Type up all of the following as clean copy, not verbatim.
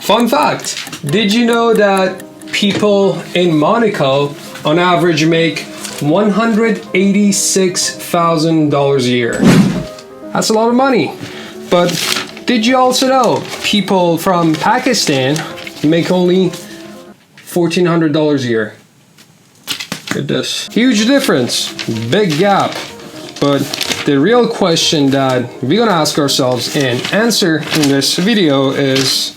Fun fact, did you know that people in Monaco on average make $186,000 a year? That's a lot of money. But did you also know people from Pakistan make only $1,400 a year? Look at this. Huge difference, big gap. But the real question that we're gonna ask ourselves and answer in this video is,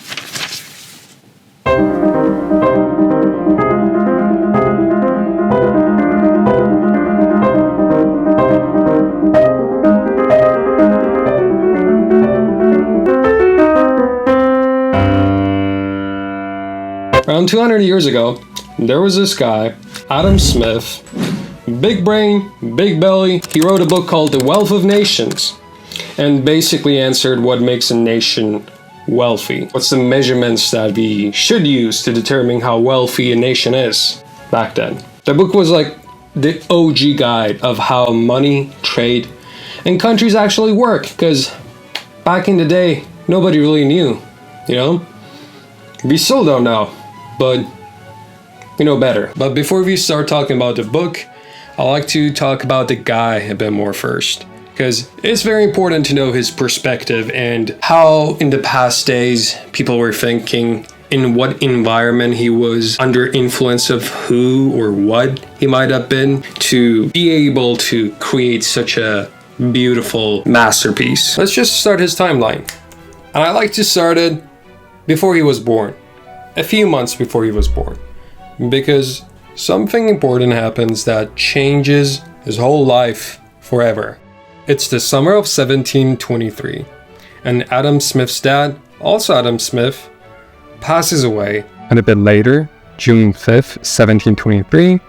around 200 years ago, there was this guy, Adam Smith, big brain, big belly. He wrote a book called The Wealth of Nations and basically answered what makes a nation wealthy. What's the measurements that we should use to determine how wealthy a nation is back then. The book was like the OG guide of how money, trade, and countries actually work, because back in the day, nobody really knew, you know? We still don't know, but we know better. But before we start talking about the book, I like to talk about the guy a bit more first, because it's very important to know his perspective and how in the past days people were thinking, in what environment he was under influence of who or what he might have been to be able to create such a beautiful masterpiece. Let's just start his timeline. And I like to start it before he was born, a few months before he was born, because something important happens that changes his whole life forever. It's the summer of 1723, and Adam Smith's dad, also Adam Smith, passes away. And a bit later, June 5th, 1723,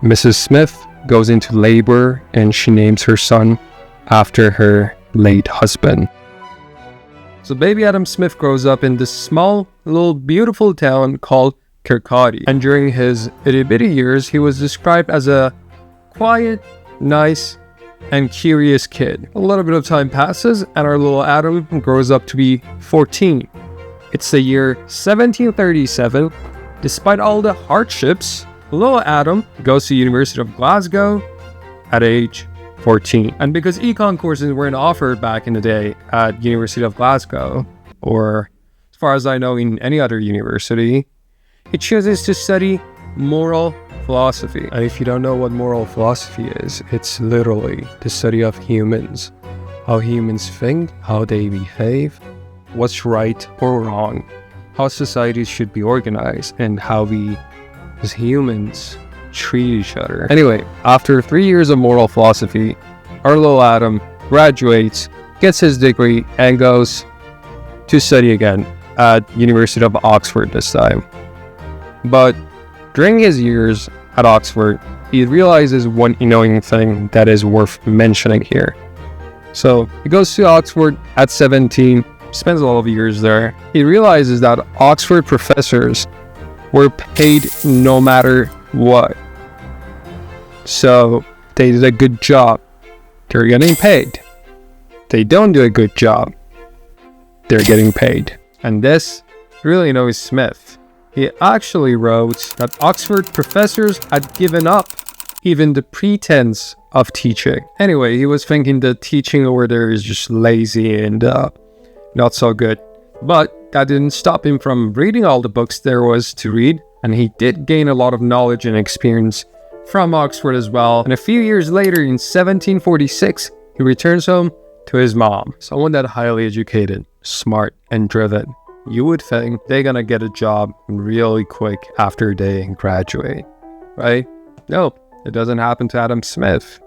Mrs. Smith goes into labor and she names her son after her late husband. So baby Adam Smith grows up in this small, little, beautiful town called Kirkcaldy. And during his itty-bitty years, he was described as a quiet, nice, and curious kid. A little bit of time passes, and our little Adam grows up to be 14. It's the year 1737. Despite all the hardships, little Adam goes to the University of Glasgow at age 14. And because econ courses weren't offered back in the day at University of Glasgow, or as far as I know in any other university, he chooses to study moral philosophy. And if you don't know what moral philosophy is, it's literally the study of humans. How humans think, how they behave, what's right or wrong, how societies should be organized, and how we as humans treat each other. Anyway, after 3 years of moral philosophy, our little Adam graduates, gets his degree, and goes to study again at University of Oxford this time. But during his years at Oxford, he realizes one annoying thing that is worth mentioning here. So he goes to Oxford at 17, spends a lot of years there. He realizes that Oxford professors were paid no matter what. So they did a good job, they're getting paid. They don't do a good job, they're getting paid. And this really annoys Smith. He actually wrote that Oxford professors had given up even the pretense of teaching. Anyway, he was thinking that teaching over there is just lazy and not so good. But that didn't stop him from reading all the books there was to read, and he did gain a lot of knowledge and experience from Oxford as well. And a few years later, in 1746, he returns home to his mom, someone that highly educated, smart, and driven. You would think they're gonna get a job really quick after they graduate, right? No, it doesn't happen to Adam Smith.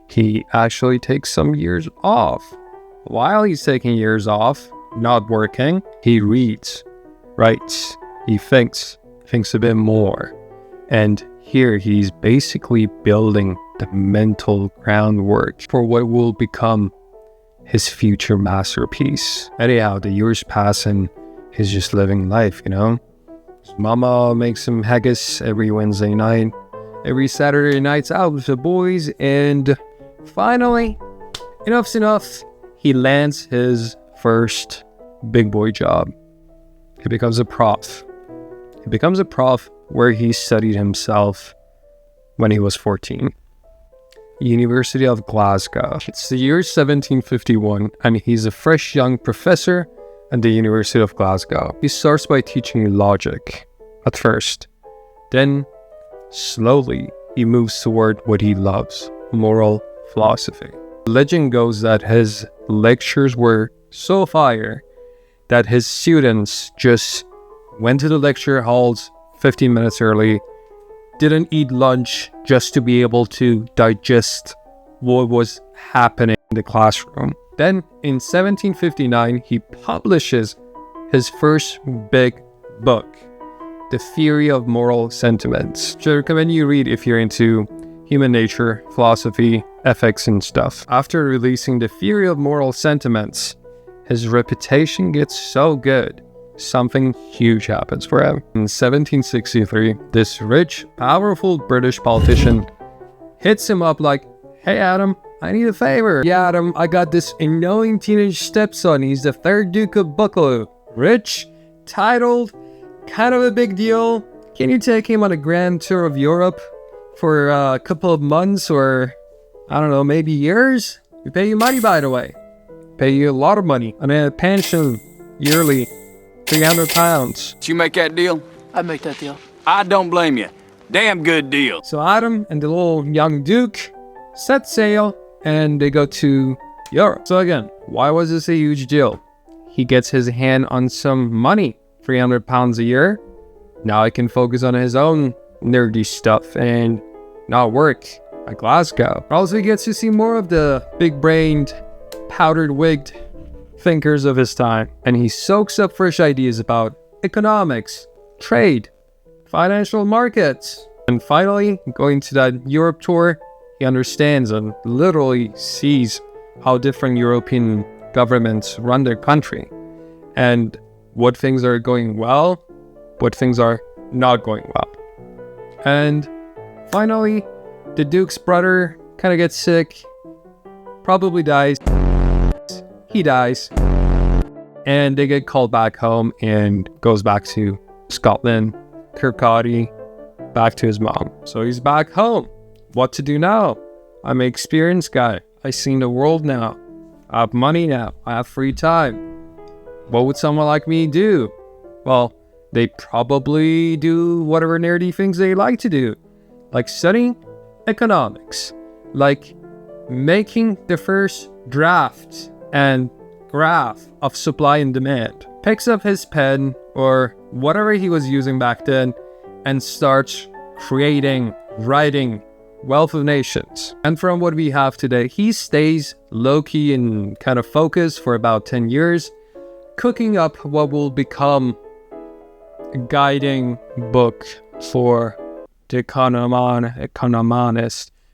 He actually takes some years off. While he's taking years off, not working, he reads, writes, he thinks a bit more. And here he's basically building the mental groundwork for what will become his future masterpiece. Anyhow, the years pass and he's just living life, you know? His mama makes him haggis every Wednesday night, every Saturday night's out with the boys, and finally, enough's enough. He lands his first big boy job. he becomes a prof. He becomes a prof where he studied himself when he was 14. University of Glasgow. It's the year 1751, and he's a fresh young professor at the University of Glasgow. He starts by teaching logic at first. Then, slowly, he moves toward what he loves, moral philosophy. Legend goes that his lectures were so fire that his students just went to the lecture halls 15 minutes early, didn't eat lunch just to be able to digest what was happening in the classroom. Then in 1759, he publishes his first big book, The Theory of Moral Sentiments, which I recommend you read if you're into human nature, philosophy, ethics, and stuff. After releasing The Theory of Moral Sentiments, his reputation gets so good, something huge happens for him. In 1763, this rich, powerful British politician hits him up like, "Hey Adam, I need a favor. Yeah Adam, I got this annoying teenage stepson. He's the 3rd Duke of Buccleuch. Rich, titled, kind of a big deal. Can you take him on a grand tour of Europe for a couple of months or, I don't know, maybe years? We pay you money, by the way. Pay you a lot of money. I mean, a pension yearly, £300. Did you make that deal? I'd make that deal. I don't blame you. Damn good deal. So Adam and the little young Duke set sail and they go to Europe. So again, why was this a huge deal? He gets his hand on some money, £300 a year. Now he can focus on his own nerdy stuff and not work at Glasgow. Also, he gets to see more of the big-brained, powdered-wigged thinkers of his time. And he soaks up fresh ideas about economics, trade, financial markets. And finally, going to that Europe tour, he understands and literally sees how different European governments run their country and what things are going well, what things are not going well. And finally, the Duke's brother kind of gets sick, probably dies. He dies, and they get called back home and goes back to Scotland, Kirkcaldy, back to his mom. So he's back home. What to do now? I'm an experienced guy. I've seen the world now. I have money now. I have free time. What would someone like me do? Well, they probably do whatever nerdy things they like to do, like studying economics, like making the first draft and graph of supply and demand. Picks up his pen or whatever he was using back then and starts creating, writing Wealth of Nations. And from what we have today, he stays low-key and kind of focused for about 10 years, cooking up what will become a guiding book for the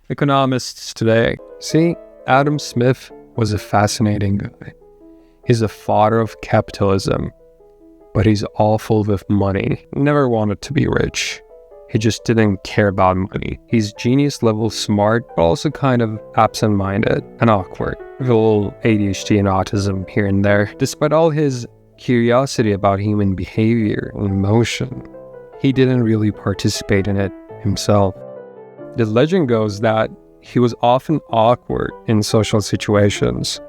economists today. See, Adam Smith was a fascinating guy. He's the father of capitalism, but he's awful with money. Never wanted to be rich. He just didn't care about money. He's genius level smart, but also kind of absent-minded and awkward, with a little ADHD and autism here and there. Despite all his curiosity about human behavior and emotion, he didn't really participate in it himself. The legend goes that he was often awkward in social situations,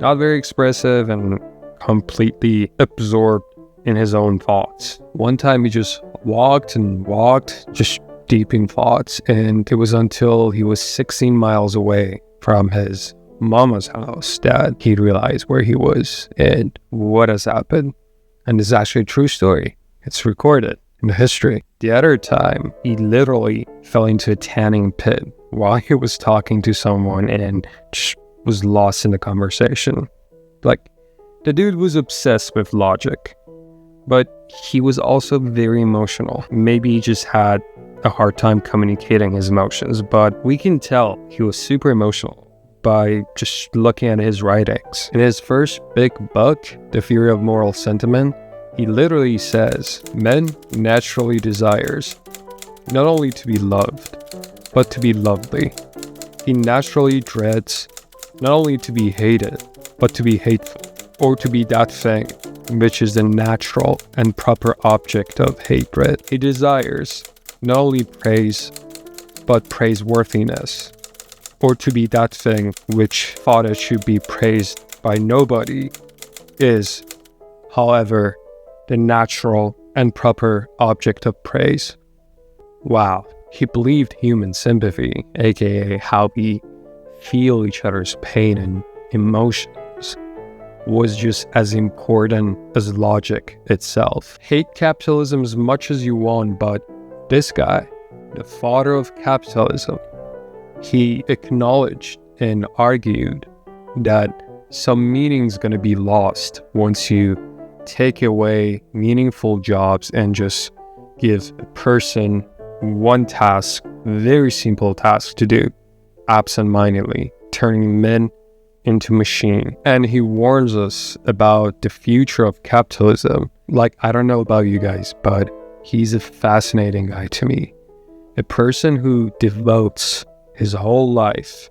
not very expressive and completely absorbed in his own thoughts. One time he just walked and walked, just deep in thoughts, and it was until he was 16 miles away from his mama's house that he realized where he was and what has happened. And this is actually a true story. It's recorded in the history. The other time, he literally fell into a tanning pit while he was talking to someone and just was lost in the conversation. Like, the dude was obsessed with logic, but he was also very emotional. Maybe he just had a hard time communicating his emotions, but we can tell he was super emotional by just looking at his writings. In his first big book, The Theory of Moral Sentiment, he literally says, "Men naturally desires not only to be loved, but to be lovely. He naturally dreads not only to be hated, but to be hateful, or to be that thing which is the natural and proper object of hatred. He desires not only praise, but praiseworthiness, or to be that thing which thought it should be praised by nobody is, however, the natural and proper object of praise. Wow, he believed human sympathy, aka how we feel each other's pain and emotions, was just as important as logic itself. Hate capitalism as much as you want, but this guy, the father of capitalism, he acknowledged and argued that some meaning's going to be lost once you take away meaningful jobs and just give a person one task, very simple task to do, absent-mindedly, turning men into machine. And he warns us about the future of capitalism. Like, I don't know about you guys, but he's a fascinating guy to me. A person who devotes his whole life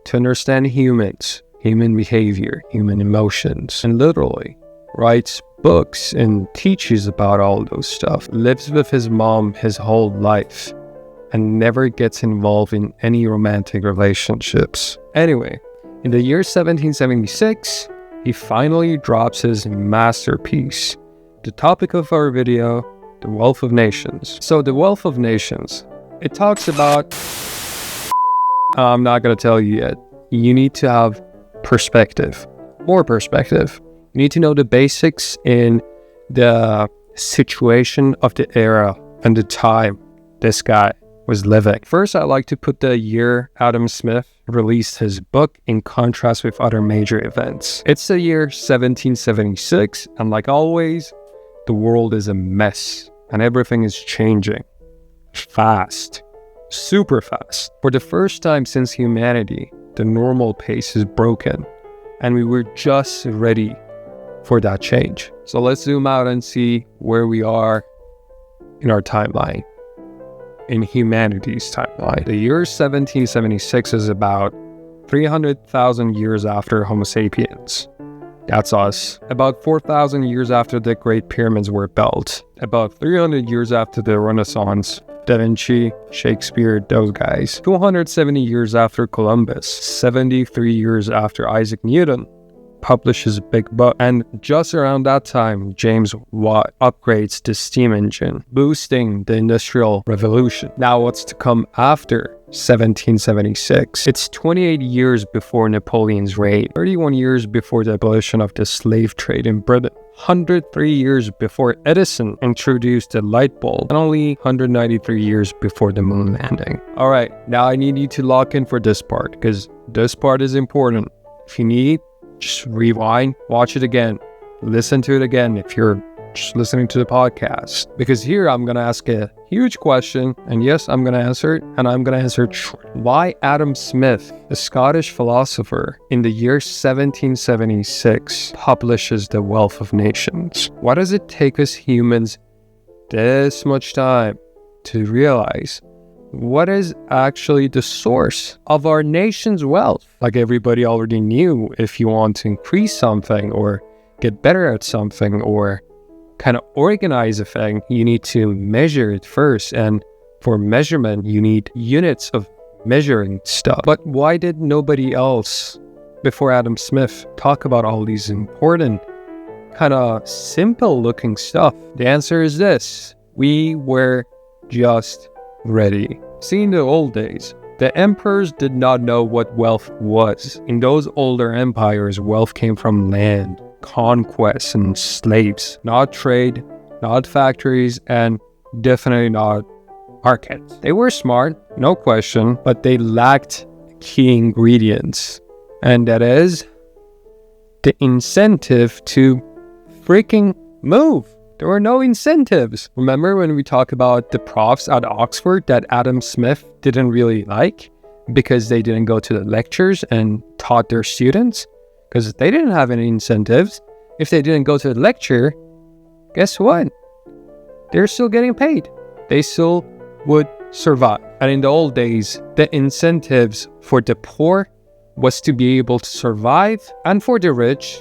to understand humans, human behavior, human emotions, and literally writes books and teaches about all those stuff, lives with his mom his whole life, and never gets involved in any romantic relationships. Anyway, in the year 1776, he finally drops his masterpiece. The topic of our video, the Wealth of Nations. So the Wealth of Nations, it talks about, I'm not going to tell you yet. You need to have perspective, more perspective. You need to know the basics in the situation of the era and the time this guy was living. First, I'd like to put the year Adam Smith released his book in contrast with other major events. It's the year 1776, and like always, the world is a mess and everything is changing fast, super fast. For the first time since humanity, the normal pace is broken, and we were just ready for that change. So let's zoom out and see where we are in our timeline, in humanity's timeline. The year 1776 is about 300,000 years after Homo sapiens. That's us. About 4,000 years after the Great Pyramids were built. About 300 years after the Renaissance. Da Vinci, Shakespeare, those guys. 270 years after Columbus. 73 years after Isaac Newton publishes a big book, and just around that time, James Watt upgrades the steam engine, boosting the Industrial Revolution. Now, what's to come after 1776? It's 28 years before Napoleon's reign, 31 years before the abolition of the slave trade in Britain, 103 years before Edison introduced the light bulb, and only 193 years before the moon landing. All right, now I need you to lock in for this part, because this part is important. If you need, just rewind, watch it again, listen to it again if you're just listening to the podcast. Because here I'm going to ask a huge question, and yes, I'm going to answer it, and I'm going to answer it short. Why Adam Smith, a Scottish philosopher, in the year 1776 publishes The Wealth of Nations? Why does it take us humans this much time to realize what is actually the source of our nation's wealth? Like everybody already knew, if you want to increase something or get better at something or kind of organize a thing, you need to measure it first. And for measurement, you need units of measuring stuff. But why did nobody else before Adam Smith talk about all these important, kind of simple looking stuff? The answer is this: we were just ready. See, in the old days, the emperors did not know what wealth was. In those older empires, wealth came from land, conquests, and slaves, not trade, not factories, and definitely not markets. They were smart, no question, but they lacked key ingredients, and that is the incentive to freaking move. There were no incentives. Remember when we talk about the profs at Oxford that Adam Smith didn't really like because they didn't go to the lectures and taught their students? Because they didn't have any incentives. If they didn't go to the lecture, guess what? They're still getting paid. They still would survive. And in the old days, the incentives for the poor was to be able to survive, and for the rich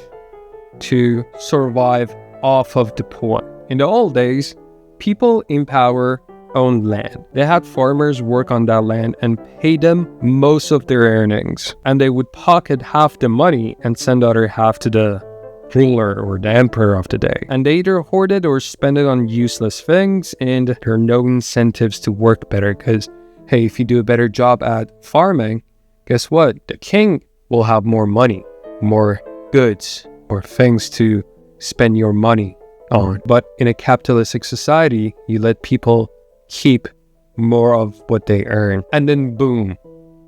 to survive off of the point. In the old days, people in power owned land. They had farmers work on that land and pay them most of their earnings. And they would pocket half the money and send the other half to the ruler or the emperor of the day. And they either hoarded or spent it on useless things, and there are no incentives to work better because, hey, if you do a better job at farming, guess what? The king will have more money, more goods, or things to spend your money on. But in a capitalistic society, you let people keep more of what they earn. And then boom,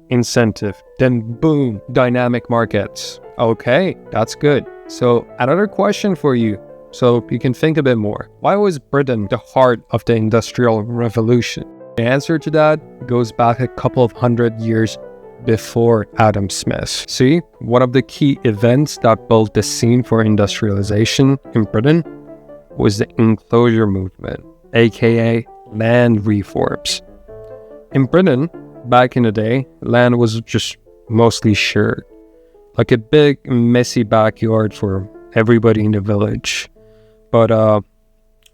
incentive. Then boom, dynamic markets. Okay, that's good. So another question for you, so you can think a bit more. Why was Britain the heart of the Industrial Revolution? The answer to that goes back a couple of hundred years before Adam Smith. See, one of the key events that built the scene for industrialization in Britain was the enclosure movement, aka land reforms. In Britain, back in the day, land was just mostly shared, like a big, messy backyard for everybody in the village. But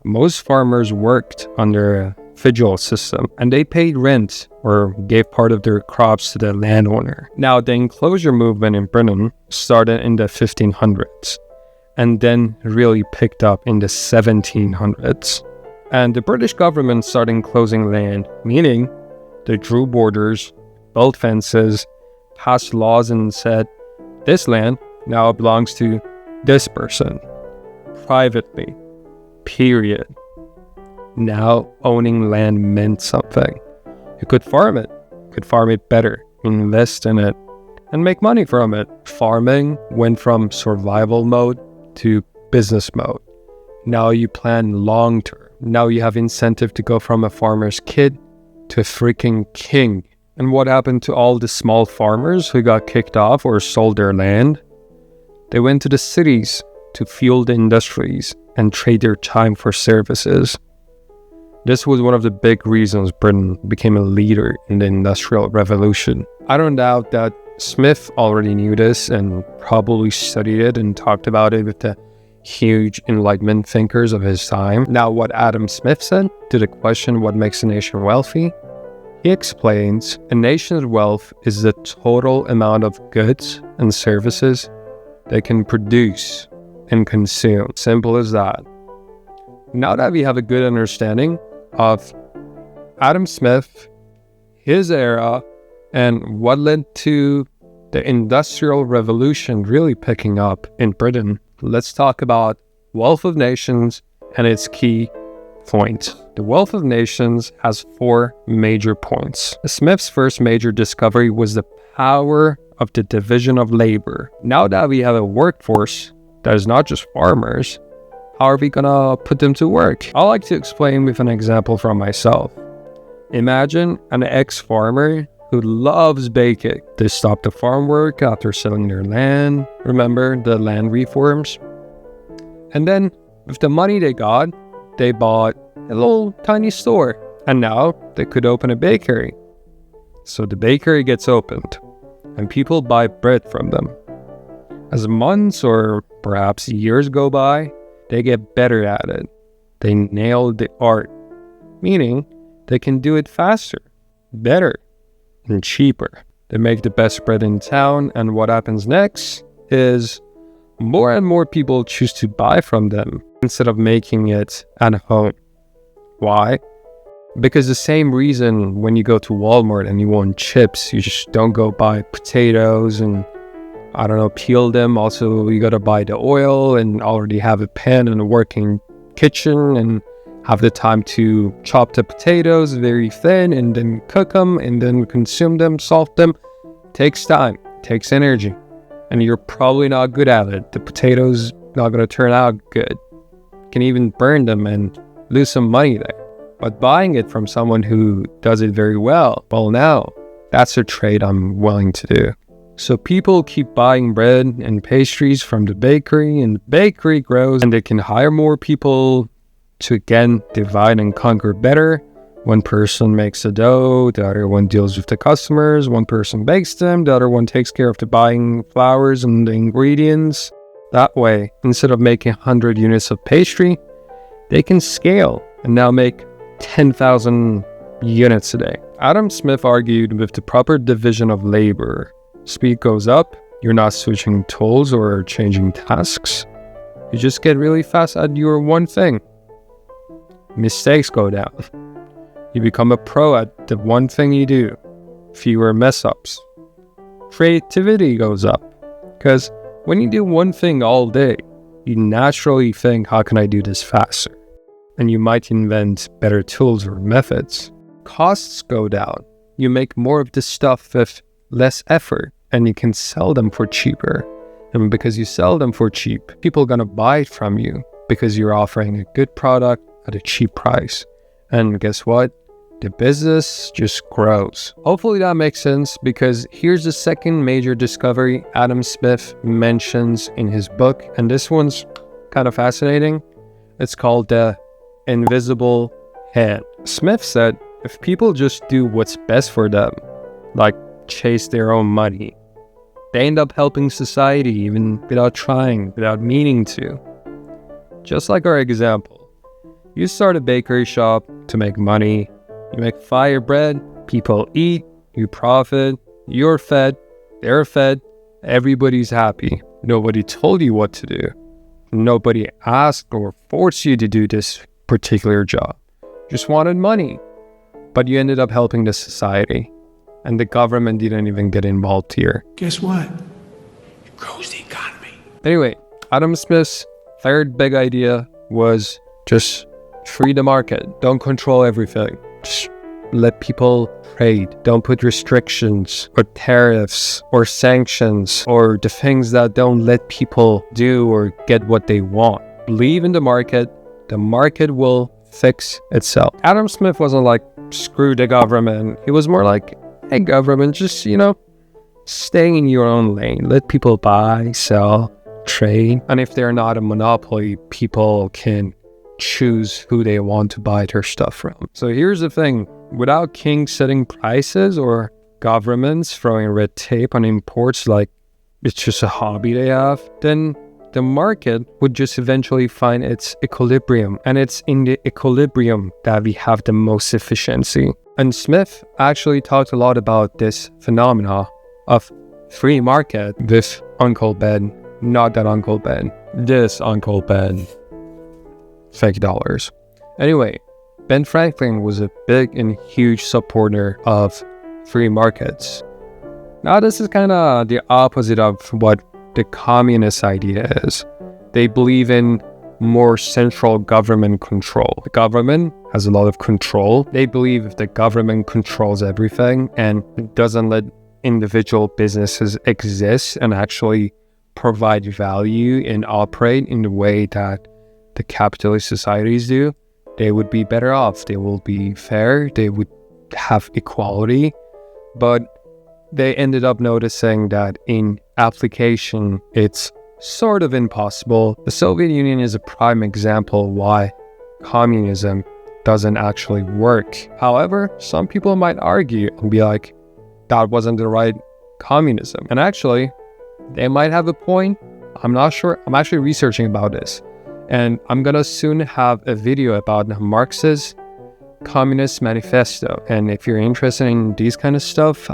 most farmers worked under a fiducial system, and they paid rent or gave part of their crops to the landowner. Now, the enclosure movement in Britain started in the 1500s, and then really picked up in the 1700s. And the British government started enclosing land, meaning they drew borders, built fences, passed laws and said, this land now belongs to this person, privately, period. Now owning land meant something. You could farm it better, invest in it, and make money from it. Farming went from survival mode to business mode. Now you plan long term. Now you have incentive to go from a farmer's kid to a freaking king. And what happened to all the small farmers who got kicked off or sold their land? They went to the cities to fuel the industries and trade their time for services. This was one of the big reasons Britain became a leader in the Industrial Revolution. I don't doubt that Smith already knew this and probably studied it and talked about it with the huge Enlightenment thinkers of his time. Now, what Adam Smith said to the question, what makes a nation wealthy? He explains, a nation's wealth is the total amount of goods and services they can produce and consume. Simple as that. Now that we have a good understanding of Adam Smith, his era, and what led to the Industrial Revolution really picking up in Britain, let's talk about Wealth of Nations and its key points. The Wealth of Nations has 4 major points. Smith's first major discovery was the power of the division of labor. Now that we have a workforce that is not just farmers, how are we gonna put them to work? I like to explain with an example from myself. Imagine an ex-farmer who loves baking. They stopped the farm work after selling their land. Remember the land reforms? And then with the money they got, they bought a little tiny store. And now they could open a bakery. So the bakery gets opened and people buy bread from them. As months or perhaps years go by, they get better at it. They nail the art, meaning they can do it faster, better, and cheaper. They make the best bread in town, and what happens next is more and more people choose to buy from them instead of making it at home. Why? Because the same reason when you go to Walmart and you want chips, you just don't go buy potatoes and peel them. Also, you gotta buy the oil and already have a pan and a working kitchen and have the time to chop the potatoes very thin and then cook them and then consume them, salt them. Takes time, takes energy, and you're probably not good at it. The potatoes not gonna turn out good. You can even burn them and lose some money there. But buying it from someone who does it very well, now that's a trade I'm willing to do. So people keep buying bread and pastries from the bakery, and the bakery grows, and they can hire more people to again divide and conquer better. One person makes the dough, the other one deals with the customers, one person bakes them, the other one takes care of the buying flowers and the ingredients. That way, instead of making 100 units of pastry, they can scale and now make 10,000 units a day. Adam Smith argued with the proper division of labor, speed goes up, you're not switching tools or changing tasks. You just get really fast at your one thing. Mistakes go down. You become a pro at the one thing you do. Fewer mess ups. Creativity goes up. Because when you do one thing all day, you naturally think, how can I do this faster? And you might invent better tools or methods. Costs go down. You make more of the stuff with less effort and you can sell them for cheaper. And because you sell them for cheap, people are going to buy it from you because you're offering a good product at a cheap price. And guess what? The business just grows. Hopefully that makes sense, because here's the second major discovery Adam Smith mentions in his book. And this one's kind of fascinating. It's called the invisible hand. Smith said, if people just do what's best for them, like chase their own money, they end up helping society even without trying, without meaning to. Just like our example. You start a bakery shop to make money. You make fire bread, people eat, you profit, you're fed, they're fed, everybody's happy. Nobody told you what to do. Nobody asked or forced you to do this particular job. Just wanted money. But you ended up helping the society. And the government didn't even get involved here. Guess what? It grows the economy. Anyway, Adam Smith's third big idea was just free the market. Don't control everything. Just let people trade. Don't put restrictions or tariffs or sanctions or the things that don't let people do or get what they want. Believe in the market. The market will fix itself. Adam Smith wasn't like, screw the government. He was more like, hey, government, just, stay in your own lane. Let people buy, sell, trade. And if they're not a monopoly, people can choose who they want to buy their stuff from. So here's the thing. Without kings setting prices or governments throwing red tape on imports like it's just a hobby they have, then the market would just eventually find its equilibrium. And it's in the equilibrium that we have the most efficiency. And Smith actually talked a lot about this phenomena of free market with Uncle Ben, not that Uncle Ben, this Uncle Ben. Fake dollars. Anyway, Ben Franklin was a big and huge supporter of free markets. Now this is kind of the opposite of what the communist idea is. They believe in more central government control. The government has a lot of control. They believe if the government controls everything and doesn't let individual businesses exist and actually provide value and operate in the way that the capitalist societies do, they would be better off. They will be fair. They would have equality. But they ended up noticing that in application, it's sort of impossible. The Soviet Union is a prime example why communism doesn't actually work. However, some people might argue and be like, that wasn't the right communism. And actually, they might have a point. I'm not sure. I'm actually researching about this. And I'm gonna soon have a video about Marx's Communist Manifesto. And if you're interested in these kind of stuff,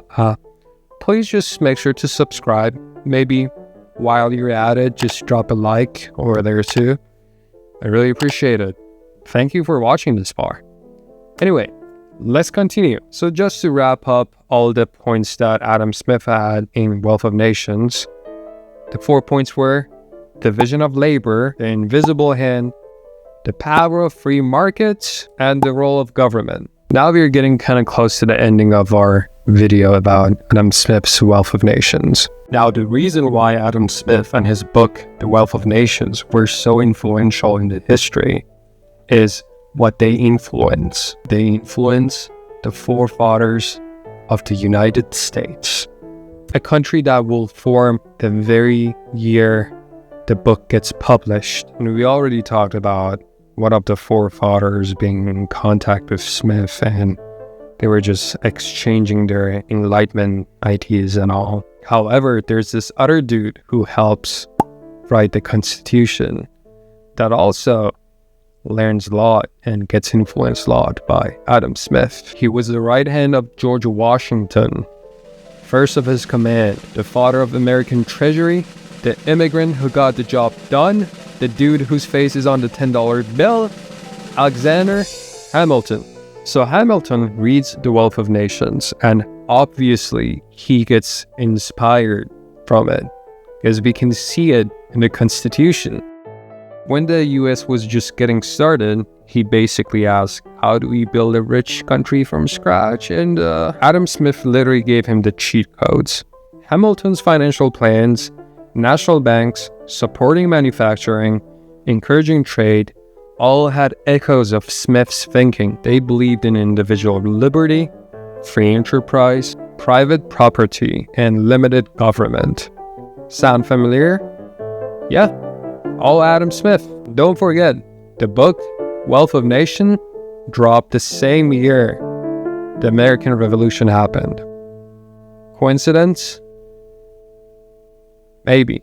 please just make sure to subscribe. Maybe while you're at it, just drop a like over there too. I really appreciate it. Thank you for watching this far. Anyway, let's continue. So just to wrap up all the points that Adam Smith had in Wealth of Nations, the 4 points were division of labor, the invisible hand, the power of free markets, and the role of government. Now we're getting kind of close to the ending of our video about Adam Smith's Wealth of Nations. Now, the reason why Adam Smith and his book, The Wealth of Nations, were so influential in the history is what they influence. They influence the forefathers of the United States, a country that will form the very year the book gets published. And we already talked about one of the forefathers being in contact with Smith, and they were just exchanging their Enlightenment ideas and all. However, there's this other dude who helps write the Constitution that also learns law and gets influenced a lot by Adam Smith. He was the right hand of George Washington, first of his command, the father of American treasury, the immigrant who got the job done, the dude whose face is on the $10 bill, Alexander Hamilton. So Hamilton reads The Wealth of Nations, and obviously he gets inspired from it, because we can see it in the Constitution. When the US was just getting started, he basically asked, how do we build a rich country from scratch? And Adam Smith literally gave him the cheat codes. Hamilton's financial plans, national banks, supporting manufacturing, encouraging trade, all had echoes of Smith's thinking. They believed in individual liberty, free enterprise, private property, and limited government. Sound familiar? Yeah, all Adam Smith. Don't forget, the book Wealth of Nation dropped the same year the American Revolution happened. Coincidence? Maybe.